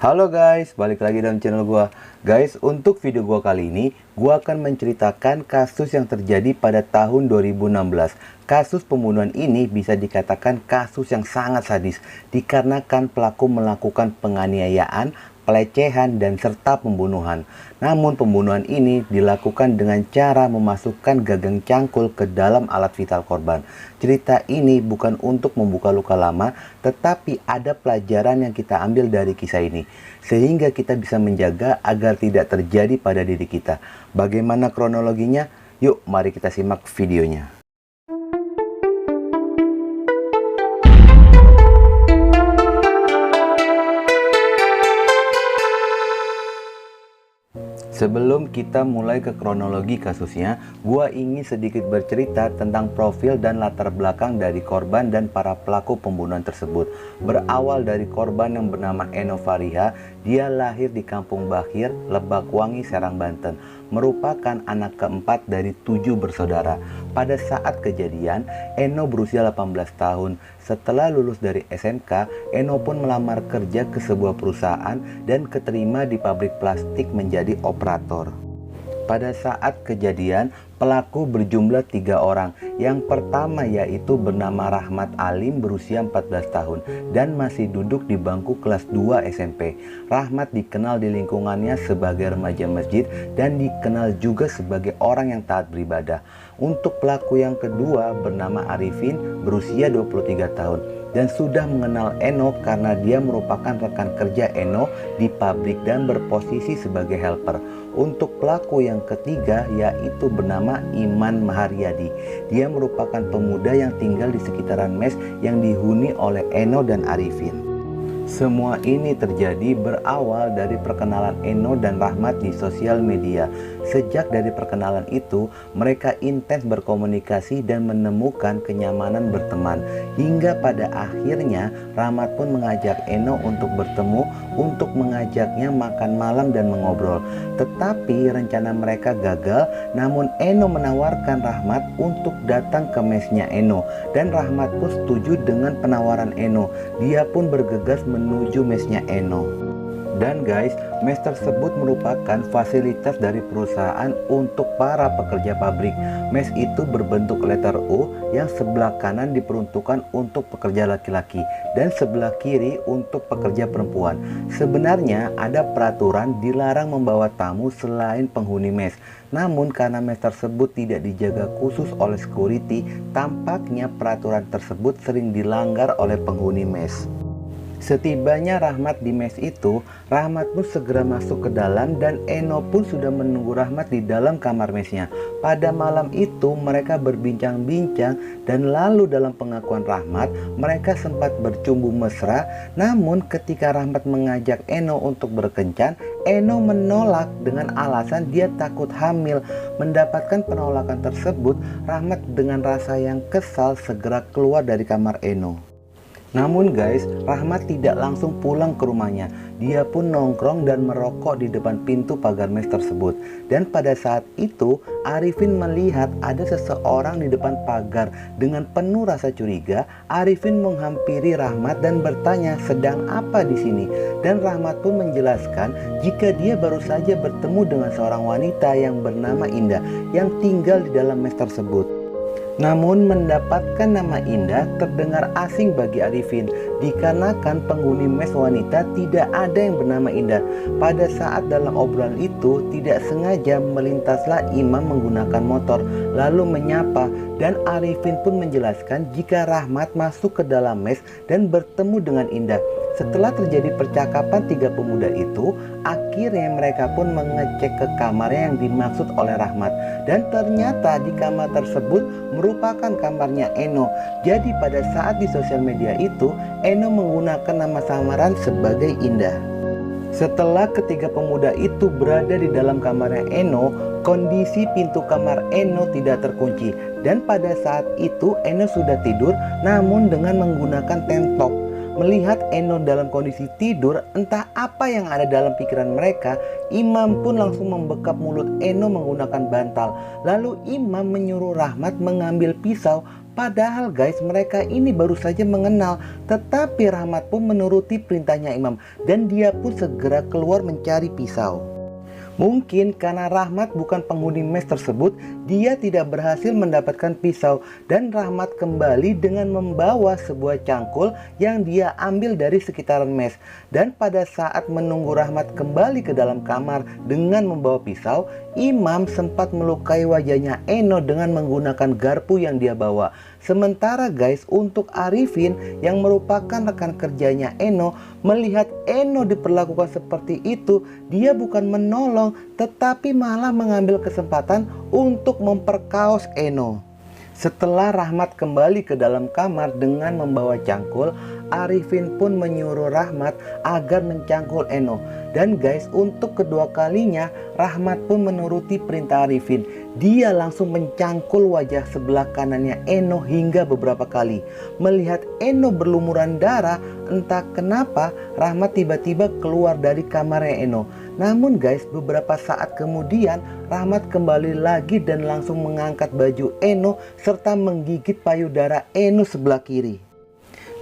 Halo guys, balik lagi dalam channel gua. Guys, untuk video gua kali ini, gua akan menceritakan kasus yang terjadi pada tahun 2016. Kasus pembunuhan ini bisa dikatakan kasus yang sangat sadis, dikarenakan pelaku melakukan penganiayaan, pelecehan, dan serta pembunuhan. Namun pembunuhan ini dilakukan dengan cara memasukkan gagang cangkul ke dalam alat vital korban. Cerita ini bukan untuk membuka luka lama, tetapi ada pelajaran yang kita ambil dari kisah ini, sehingga kita bisa menjaga agar tidak terjadi pada diri kita. Bagaimana kronologinya? Yuk, mari kita simak videonya. Sebelum kita mulai ke kronologi kasusnya, gua ingin sedikit bercerita tentang profil dan latar belakang dari korban dan para pelaku pembunuhan tersebut. Berawal dari korban yang bernama Eno Fariha, dia lahir di Kampung Bahir, Lebakwangi, Serang, Banten. Merupakan anak keempat dari 7 bersaudara. Pada saat kejadian, Eno berusia 18 tahun. Setelah lulus dari SMK, Eno pun melamar kerja ke sebuah perusahaan dan keterima di pabrik plastik menjadi operator. Pada saat kejadian, pelaku berjumlah 3 orang. Yang pertama yaitu bernama Rahmat Alim berusia 14 tahun dan masih duduk di bangku kelas 2 SMP. Rahmat dikenal di lingkungannya sebagai remaja masjid dan dikenal juga sebagai orang yang taat beribadah. Untuk pelaku yang kedua bernama Arifin berusia 23 tahun dan sudah mengenal Eno karena dia merupakan rekan kerja Eno di pabrik dan berposisi sebagai helper. Untuk pelaku yang ketiga yaitu bernama Iman Maharyadi. Dia merupakan pemuda yang tinggal di sekitaran mes yang dihuni oleh Eno dan Arifin. Semua ini terjadi berawal dari perkenalan Eno dan Rahmat di sosial media. Sejak dari perkenalan itu, mereka intens berkomunikasi dan menemukan kenyamanan berteman. Hingga pada akhirnya, Rahmat pun mengajak Eno untuk bertemu, untuk mengajaknya makan malam dan mengobrol. Tetapi rencana mereka gagal, namun Eno menawarkan Rahmat untuk datang ke mesnya Eno. Dan Rahmat pun setuju dengan penawaran Eno. Dia pun bergegas menuju mesnya Eno. Dan guys, mes tersebut merupakan fasilitas dari perusahaan untuk para pekerja pabrik. Mes itu berbentuk letter U yang sebelah kanan diperuntukkan untuk pekerja laki-laki dan sebelah kiri untuk pekerja perempuan. Sebenarnya ada peraturan dilarang membawa tamu selain penghuni mes. Namun karena mes tersebut tidak dijaga khusus oleh security, tampaknya peraturan tersebut sering dilanggar oleh penghuni mes. Setibanya Rahmat di mes itu, Rahmat pun segera masuk ke dalam dan Eno pun sudah menunggu Rahmat di dalam kamar mesnya. Pada malam itu mereka berbincang-bincang dan lalu dalam pengakuan Rahmat, mereka sempat bercumbu mesra. Namun ketika Rahmat mengajak Eno untuk berkencan, Eno menolak dengan alasan dia takut hamil. Mendapatkan penolakan tersebut, Rahmat dengan rasa yang kesal segera keluar dari kamar Eno. Namun guys, Rahmat tidak langsung pulang ke rumahnya. Dia pun nongkrong dan merokok di depan pintu pagar mes tersebut. Dan pada saat itu, Arifin melihat ada seseorang di depan pagar. Dengan penuh rasa curiga, Arifin menghampiri Rahmat dan bertanya sedang apa di sini. Dan Rahmat pun menjelaskan jika dia baru saja bertemu dengan seorang wanita yang bernama Indah yang tinggal di dalam mes tersebut. Namun mendapatkan nama Indah terdengar asing bagi Arifin, dikarenakan penghuni mes wanita tidak ada yang bernama Indah. Pada saat dalam obrolan itu tidak sengaja melintaslah Imam menggunakan motor lalu menyapa, dan Arifin pun menjelaskan jika Rahmat masuk ke dalam mes dan bertemu dengan Indah. Setelah terjadi percakapan 3 pemuda itu, akhirnya mereka pun mengecek ke kamarnya yang dimaksud oleh Rahmat. Dan ternyata di kamar tersebut merupakan kamarnya Eno. Jadi pada saat di sosial media itu, Eno menggunakan nama samaran sebagai Indah. Setelah ketiga pemuda itu berada di dalam kamarnya Eno, kondisi pintu kamar Eno tidak terkunci. Dan pada saat itu Eno sudah tidur namun dengan menggunakan tentok. Melihat Eno dalam kondisi tidur, entah apa yang ada dalam pikiran mereka, Imam pun langsung membekap mulut Eno menggunakan bantal. Lalu Imam menyuruh Rahmat mengambil pisau Padahal guys, mereka ini baru saja mengenal, tetapi Rahmat pun menuruti perintahnya Imam dan dia pun segera keluar mencari pisau. Mungkin karena Rahmat bukan penghuni mes tersebut, dia tidak berhasil mendapatkan pisau dan Rahmat kembali dengan membawa sebuah cangkul yang dia ambil dari sekitaran mes. Dan pada saat menunggu Rahmat kembali ke dalam kamar dengan membawa pisau, Imam sempat melukai wajahnya Eno dengan menggunakan garpu yang dia bawa. Sementara guys, untuk Arifin yang merupakan rekan kerjanya Eno, melihat Eno diperlakukan seperti itu, dia bukan menolong tetapi malah mengambil kesempatan untuk memperkaos Eno. Setelah Rahmat kembali ke dalam kamar dengan membawa cangkul, Arifin pun menyuruh Rahmat agar mencangkul Eno. Dan guys, untuk kedua kalinya Rahmat pun menuruti perintah Arifin. Dia langsung mencangkul wajah sebelah kanannya Eno hingga beberapa kali. Melihat Eno berlumuran darah, entah kenapa Rahmat tiba-tiba keluar dari kamarnya Eno. Namun guys, beberapa saat kemudian Rahmat kembali lagi dan langsung mengangkat baju Eno serta menggigit payudara Eno sebelah kiri.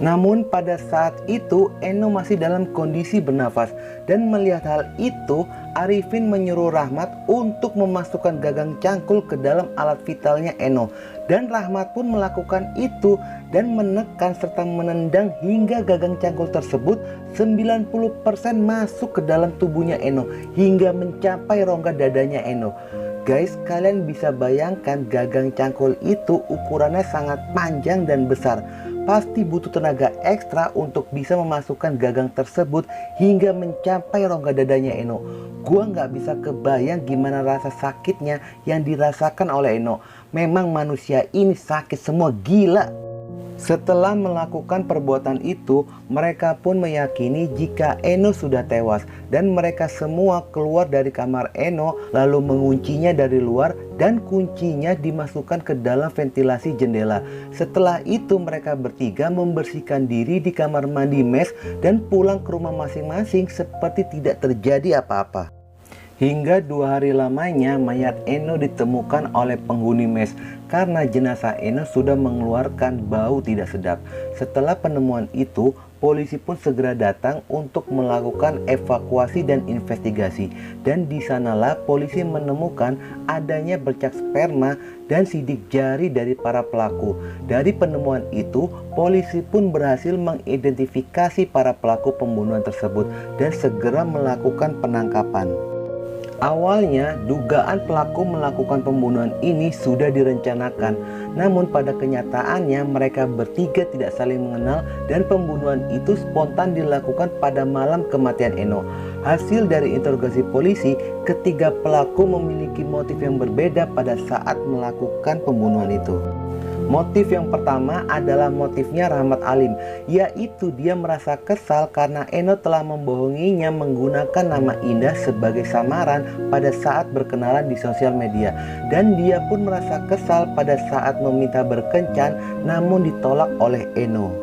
Namun pada saat itu Eno masih dalam kondisi bernafas, dan melihat hal itu Arifin menyuruh Rahmat untuk memasukkan gagang cangkul ke dalam alat vitalnya Eno. Dan Rahmat pun melakukan itu dan menekan serta menendang hingga gagang cangkul tersebut 90% masuk ke dalam tubuhnya Eno hingga mencapai rongga dadanya Eno. Guys, kalian bisa bayangkan gagang cangkul itu ukurannya sangat panjang dan besar. Pasti butuh tenaga ekstra untuk bisa memasukkan gagang tersebut hingga mencapai rongga dadanya Eno. Gua nggak bisa kebayang gimana rasa sakitnya yang dirasakan oleh Eno. Memang manusia ini sakit semua, gila. Setelah melakukan perbuatan itu, mereka pun meyakini jika Eno sudah tewas dan mereka semua keluar dari kamar Eno lalu menguncinya dari luar dan kuncinya dimasukkan ke dalam ventilasi jendela. Setelah itu mereka bertiga membersihkan diri di kamar mandi mes dan pulang ke rumah masing-masing seperti tidak terjadi apa-apa. Hingga 2 hari lamanya mayat Eno ditemukan oleh penghuni mes karena jenazah Eno sudah mengeluarkan bau tidak sedap. Setelah penemuan itu, polisi pun segera datang untuk melakukan evakuasi dan investigasi. Dan di sanalah polisi menemukan adanya bercak sperma dan sidik jari dari para pelaku. Dari penemuan itu, polisi pun berhasil mengidentifikasi para pelaku pembunuhan tersebut dan segera melakukan penangkapan. Awalnya dugaan pelaku melakukan pembunuhan ini sudah direncanakan, namun pada kenyataannya mereka bertiga tidak saling mengenal dan pembunuhan itu spontan dilakukan pada malam kematian Eno. Hasil dari interogasi polisi, ketiga pelaku memiliki motif yang berbeda pada saat melakukan pembunuhan itu. Motif yang pertama adalah motifnya Rahmat Alim, yaitu dia merasa kesal karena Eno telah membohonginya menggunakan nama Indah sebagai samaran pada saat berkenalan di sosial media. Dan dia pun merasa kesal pada saat meminta berkencan namun ditolak oleh Eno.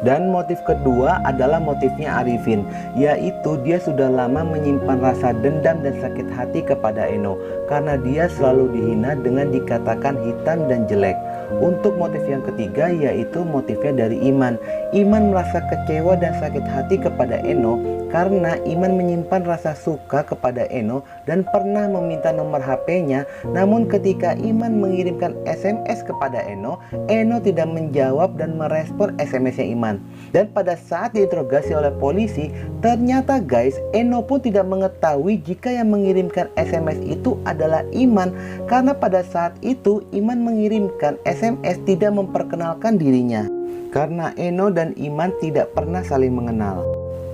Dan motif kedua adalah motifnya Arifin, yaitu dia sudah lama menyimpan rasa dendam dan sakit hati kepada Eno karena dia selalu dihina dengan dikatakan hitam dan jelek. Untuk motif yang ketiga yaitu motifnya dari Iman. Iman merasa kecewa dan sakit hati kepada Eno karena Iman menyimpan rasa suka kepada Eno dan pernah meminta nomor HP-nya. Namun ketika Iman mengirimkan SMS kepada Eno, Eno tidak menjawab dan merespon SMS-nya Iman. Dan pada saat diinterogasi oleh polisi, ternyata guys, Eno pun tidak mengetahui jika yang mengirimkan SMS itu adalah Iman, karena pada saat itu Iman mengirimkan SMS tidak memperkenalkan dirinya. Karena Eno dan Iman tidak pernah saling mengenal.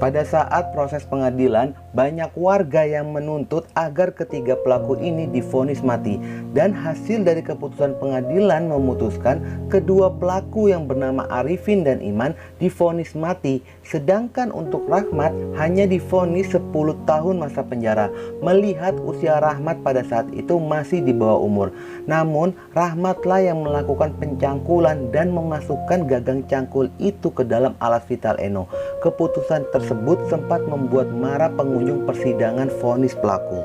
Pada saat proses pengadilan, banyak warga yang menuntut agar ketiga pelaku ini divonis mati. Dan hasil dari keputusan pengadilan memutuskan kedua pelaku yang bernama Arifin dan Iman divonis mati. Sedangkan untuk Rahmat hanya divonis 10 tahun masa penjara, melihat usia Rahmat pada saat itu masih di bawah umur. Namun Rahmatlah yang melakukan pencangkulan dan memasukkan gagang cangkul itu ke dalam alat vital Eno. Keputusan tersebut sempat membuat marah pengunjung persidangan vonis pelaku.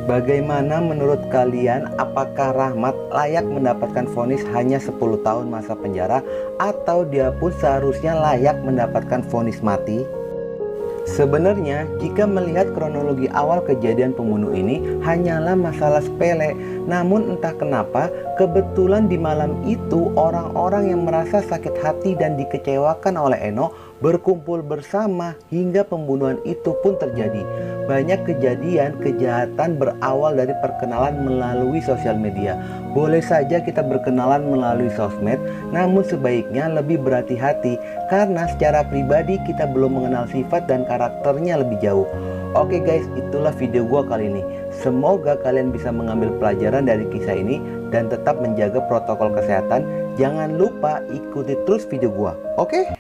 Bagaimana menurut kalian, apakah Rahmat layak mendapatkan vonis hanya 10 tahun masa penjara atau dia pun seharusnya layak mendapatkan vonis mati? Sebenarnya, jika melihat kronologi awal kejadian pembunuh ini hanyalah masalah sepele. Namun entah kenapa, kebetulan di malam itu orang-orang yang merasa sakit hati dan dikecewakan oleh Eno berkumpul bersama hingga pembunuhan itu pun terjadi. Banyak kejadian kejahatan berawal dari perkenalan melalui sosial media. Boleh saja kita berkenalan melalui sosmed, namun sebaiknya lebih berhati-hati karena secara pribadi kita belum mengenal sifat dan karakternya lebih jauh. Oke guys, itulah video gua kali ini. Semoga kalian bisa mengambil pelajaran dari kisah ini dan tetap menjaga protokol kesehatan. Jangan lupa ikuti terus video gua. Oke?